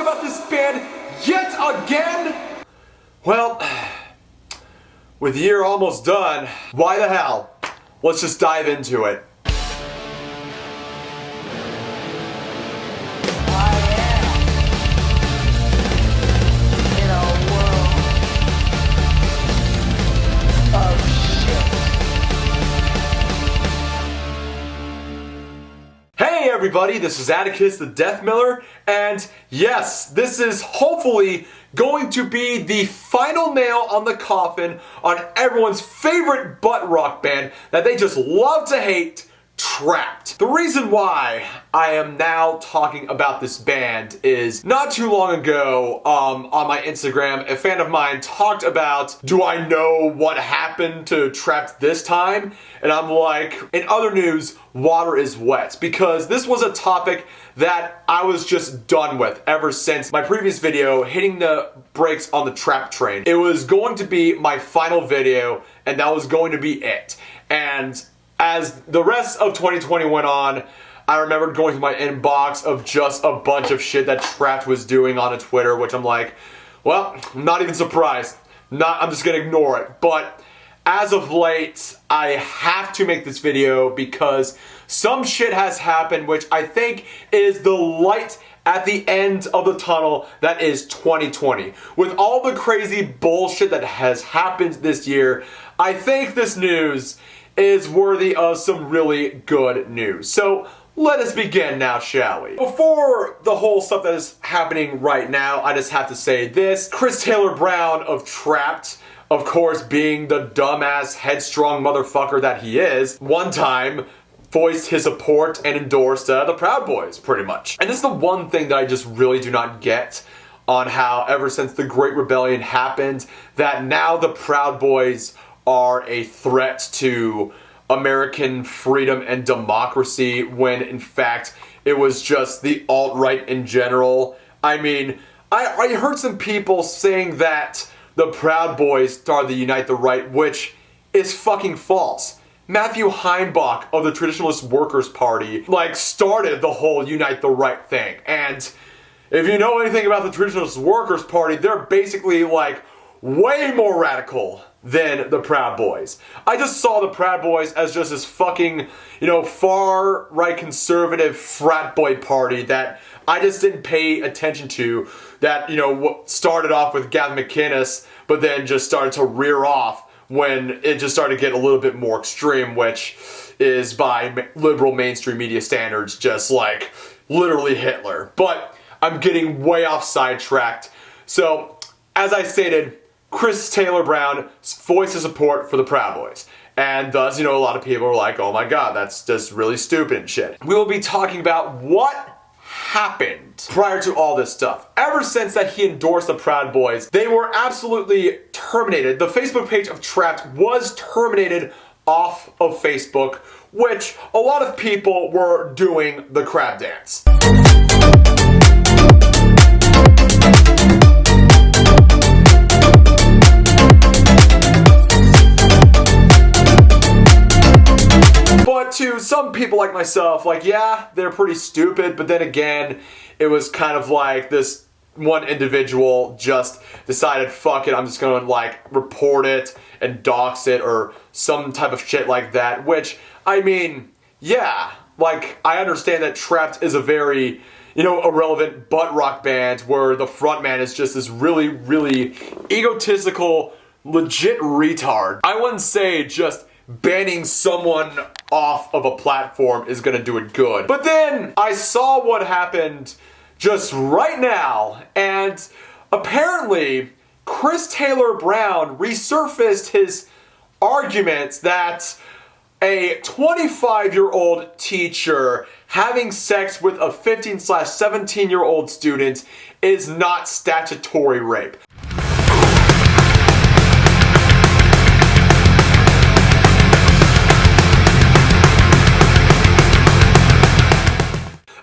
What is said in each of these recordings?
talk about this band yet again? Well, with the year almost done, why the hell? Let's just dive into it. Hey everybody, this is Atticus the Death Miller, and yes, this is hopefully going to be the final nail on the coffin on everyone's favorite butt rock band that they just love to hate, Trapt. The reason why I am now talking about this band is not too long ago on my Instagram, a fan of mine talked about, do I know what happened to Trapt this time? And I'm like, in other news, water is wet, because this was a topic that I was just done with ever since my previous video, hitting the brakes on the Trapt train. It was going to be my final video, and that was going to be it. And as the rest of 2020 went on, I remembered going through my inbox of just a bunch of shit that Trapt was doing on Twitter, which I'm like, well, I'm not even surprised. I'm just gonna ignore it. But as of late, I have to make this video because some shit has happened which I think is the light at the end of the tunnel that is 2020. With all the crazy bullshit that has happened this year, I think this news is worthy of some really good news. So let us begin now, shall we? Before the whole stuff that is happening right now, I just have to say this. Chris Taylor Brown of Trapt, of course being the dumbass, headstrong motherfucker that he is, one time voiced his support and endorsed the Proud Boys, pretty much. And this is the one thing that I just really do not get on how ever since the Great Rebellion happened, that now the Proud Boys are a threat to American freedom and democracy, when in fact it was just the alt-right in general. I mean, I heard some people saying that the Proud Boys started the Unite the Right, which is fucking false. Matthew Heimbach of the Traditionalist Workers' Party, started the whole Unite the Right thing. And if you know anything about the Traditionalist Workers' Party, they're basically way more radical than the Proud Boys. I just saw the Proud Boys as just this fucking, far-right conservative frat boy party that I just didn't pay attention to, that, started off with Gavin McInnes, but then just started to rear off when it just started to get a little bit more extreme, which is by liberal mainstream media standards just literally Hitler. But I'm getting way off sidetracked. So, as I stated, Chris Taylor Brown voiced his support for the Proud Boys. And thus, a lot of people are like, oh my god, that's just really stupid and shit. We will be talking about what happened prior to all this stuff. Ever since that he endorsed the Proud Boys, they were absolutely terminated. The Facebook page of Trapt was terminated off of Facebook, which a lot of people were doing the crab dance. But to some people like myself, yeah, they're pretty stupid, but then again, it was kind of like this one individual just decided, fuck it, I'm just gonna report it and dox it or some type of shit like that, which, I mean, yeah, I understand that Trapt is a very, irrelevant butt rock band where the frontman is just this really, really egotistical, legit retard. I wouldn't say just banning someone off of a platform is gonna do it good. But then I saw what happened just right now, and apparently Chris Taylor Brown resurfaced his arguments that a 25-year-old teacher having sex with a 15/17-year-old student is not statutory rape.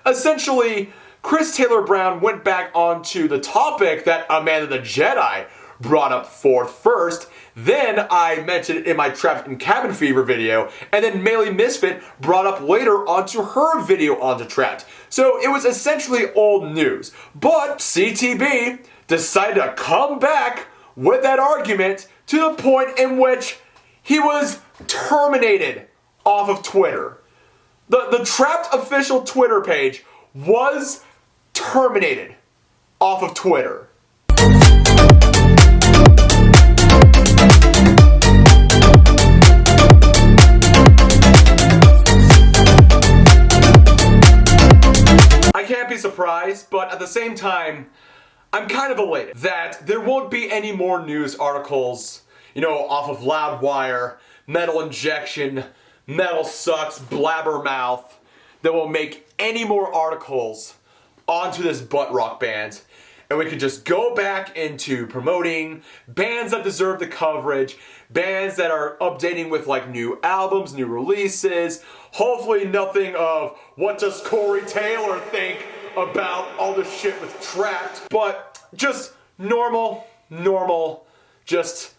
Essentially, Chris Taylor Brown went back onto the topic that Amanda the Jedi brought up forth first. Then I mentioned it in my Trapt and Cabin Fever video, and then Melee Misfit brought up later onto her video onto Trapt. So it was essentially old news. But CTB decided to come back with that argument to the point in which he was terminated off of Twitter. The Trapt official Twitter page was terminated off of Twitter. I can't be surprised, but at the same time, I'm kind of elated that there won't be any more news articles, off of Loudwire, Metal Injection, Metal Sucks, Blabbermouth, that will make any more articles onto this butt rock band. And we can just go back into promoting bands that deserve the coverage, bands that are updating with new albums, new releases. Hopefully nothing of what does Corey Taylor think about all the shit with Trapt, but just normal, just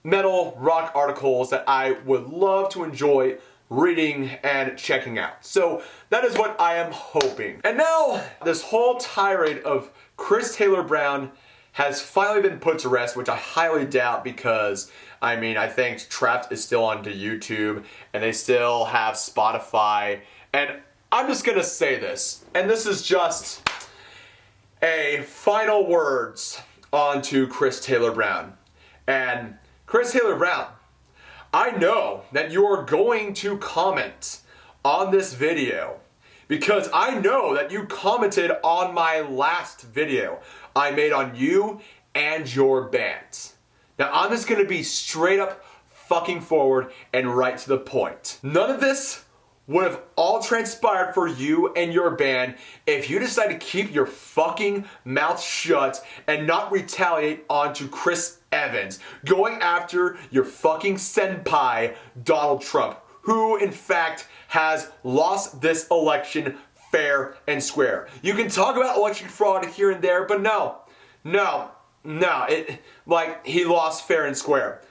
metal rock articles that I would love to enjoy reading and checking out. So that is what I am hoping. And now this whole tirade of Chris Taylor Brown has finally been put to rest, which I highly doubt because, I think Trapt is still onto YouTube and they still have Spotify. And I'm just gonna say this, and this is just a final words onto Chris Taylor Brown. And Chris Taylor Brown, I know that you are going to comment on this video because I know that you commented on my last video I made on you and your band. Now I'm just gonna be straight up fucking forward and right to the point. None of this would have all transpired for you and your band if you decide to keep your fucking mouth shut and not retaliate onto Chris Evans, going after your fucking senpai, Donald Trump, who in fact has lost this election fair and square. You can talk about election fraud here and there, but no, he lost fair and square.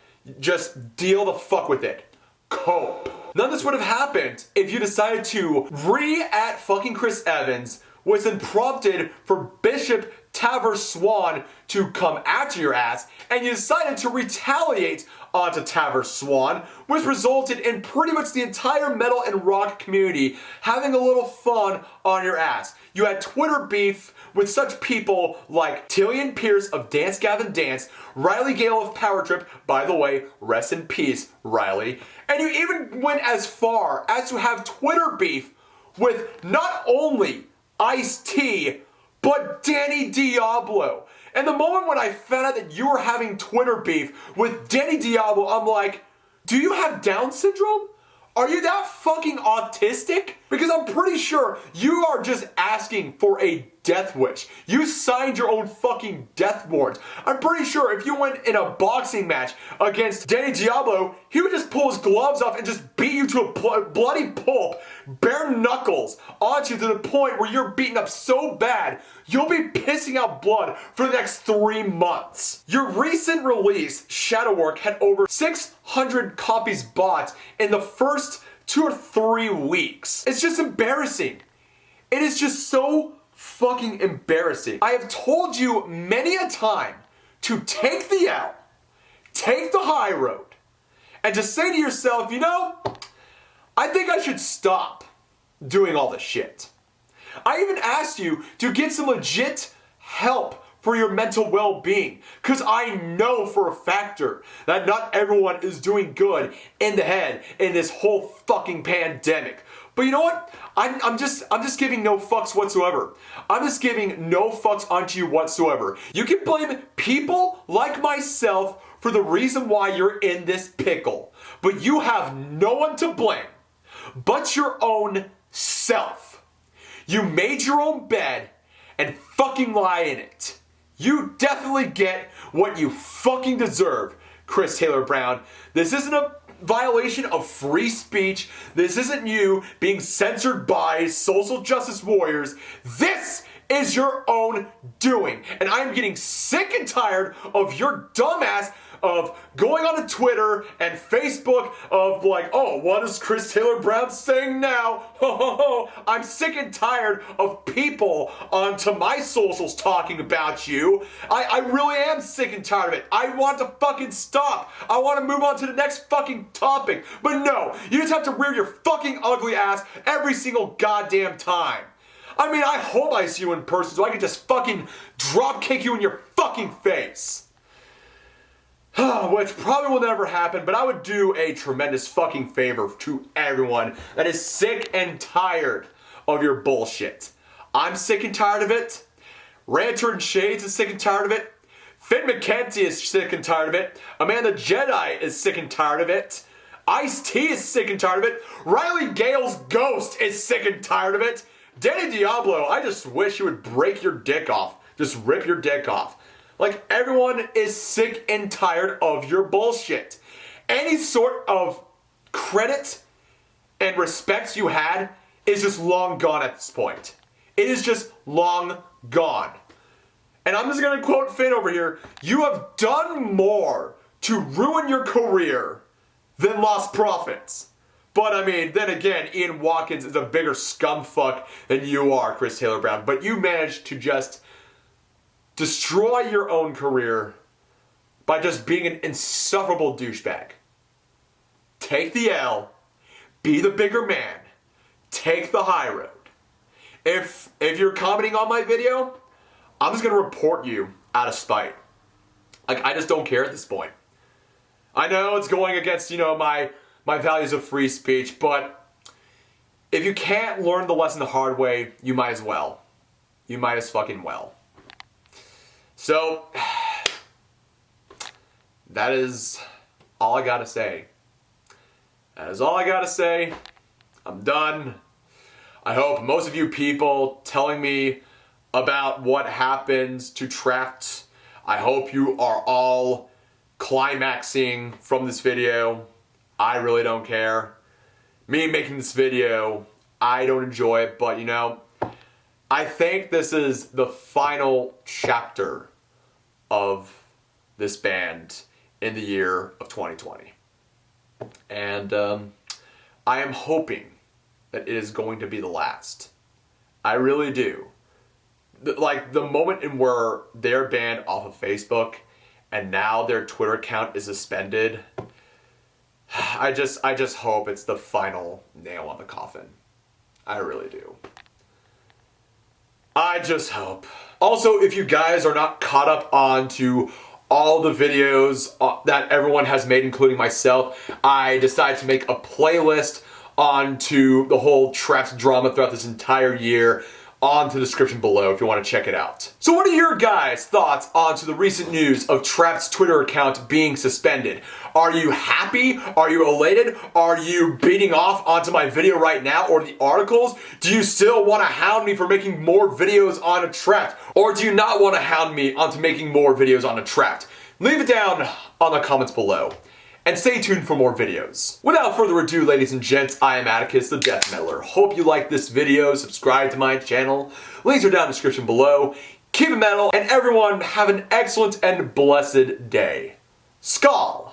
Just deal the fuck with it. Cope. None of this would have happened if you decided to re-at fucking Chris Evans, was then prompted for Bishop Taver Swan to come after your ass, and you decided to retaliate onto Taver Swan, which resulted in pretty much the entire metal and rock community having a little fun on your ass. You had Twitter beef with such people like Tillian Pierce of Dance Gavin Dance, Riley Gale of Power Trip, by the way, rest in peace, Riley, and you even went as far as to have Twitter beef with not only Ice-T, but Danny Diablo. And the moment when I found out that you were having Twitter beef with Danny Diablo, I'm like, do you have Down syndrome? Are you that fucking autistic? Because I'm pretty sure you are just asking for a death wish. You signed your own fucking death warrant. I'm pretty sure if you went in a boxing match against Danny Diablo, he would just pull his gloves off and just beat you to a bloody pulp, bare knuckles, onto you to the point where you're beaten up so bad, you'll be pissing out blood for the next 3 months. Your recent release, Shadowwork, had over 600 copies bought in the first 2 or 3 weeks. It's just embarrassing. It is just so fucking embarrassing. I have told you many a time to take the L, take the high road, and just say to yourself, I think I should stop doing all this shit. I even asked you to get some legit help for your mental well-being, because I know for a factor that not everyone is doing good in the head in this whole fucking pandemic. But you know what? I'm just giving no fucks whatsoever. I'm just giving no fucks onto you whatsoever. You can blame people like myself for the reason why you're in this pickle, but you have no one to blame but your own self. You made your own bed and fucking lie in it. You definitely get what you fucking deserve, Chris Taylor Brown. This isn't a violation of free speech. This isn't you being censored by social justice warriors. This is your own doing. And I'm getting sick and tired of your dumbass of going onto Twitter and Facebook of like, oh, what is Chris Taylor Brown saying now? I'm sick and tired of people onto my socials talking about you. I really am sick and tired of it. I want to fucking stop. I want to move on to the next fucking topic. But no, you just have to rear your fucking ugly ass every single goddamn time. I mean, I hope I see you in person so I can just fucking drop kick you in your fucking face. Which probably will never happen, but I would do a tremendous fucking favor to everyone that is sick and tired of your bullshit. I'm sick and tired of it. Ranter and Shades is sick and tired of it. Finn McKenzie is sick and tired of it. Amanda Jedi is sick and tired of it. Ice-T is sick and tired of it. Riley Gale's ghost is sick and tired of it. Danny Diablo, I just wish you would break your dick off. Just rip your dick off. Like, everyone is sick and tired of your bullshit. Any sort of credit and respect you had is just long gone at this point. It is just long gone. And I'm just going to quote Finn over here. You have done more to ruin your career than Lost Profits. But I mean, then again, Ian Watkins is a bigger scumfuck than you are, Chris Taylor Brown. But you managed to just destroy your own career by just being an insufferable douchebag. Take the L. Be the bigger man. Take the high road. If you're commenting on my video, I'm just going to report you out of spite. Like, I just don't care at this point. I know it's going against, my values of free speech, but if you can't learn the lesson the hard way, you might as well. You might as fucking well. So, that is all I gotta say. That is all I gotta say. I'm done. I hope most of you people telling me about what happens to Trapt, I hope you are all climaxing from this video. I really don't care. Me making this video, I don't enjoy it, but I think this is the final chapter of this band in the year of 2020. And I am hoping that it is going to be the last. I really do. Like, the moment in where they're banned off of Facebook and now their Twitter account is suspended, I just hope it's the final nail on the coffin. I really do. I just hope. Also, if you guys are not caught up onto all the videos that everyone has made, including myself, I decided to make a playlist onto the whole Trapt drama throughout this entire year onto the description below if you want to check it out. So what are your guys' thoughts onto the recent news of Trapt's Twitter account being suspended? Are you happy? Are you elated? Are you beating off onto my video right now or the articles? Do you still want to hound me for making more videos on a Trapt? Or do you not want to hound me onto making more videos on a Trapt? Leave it down on the comments below. And stay tuned for more videos. Without further ado, ladies and gents, I am Atticus, the Death Meddler. Hope you liked this video, subscribe to my channel, links are down in the description below. Keep it metal, and everyone have an excellent and blessed day. Skål!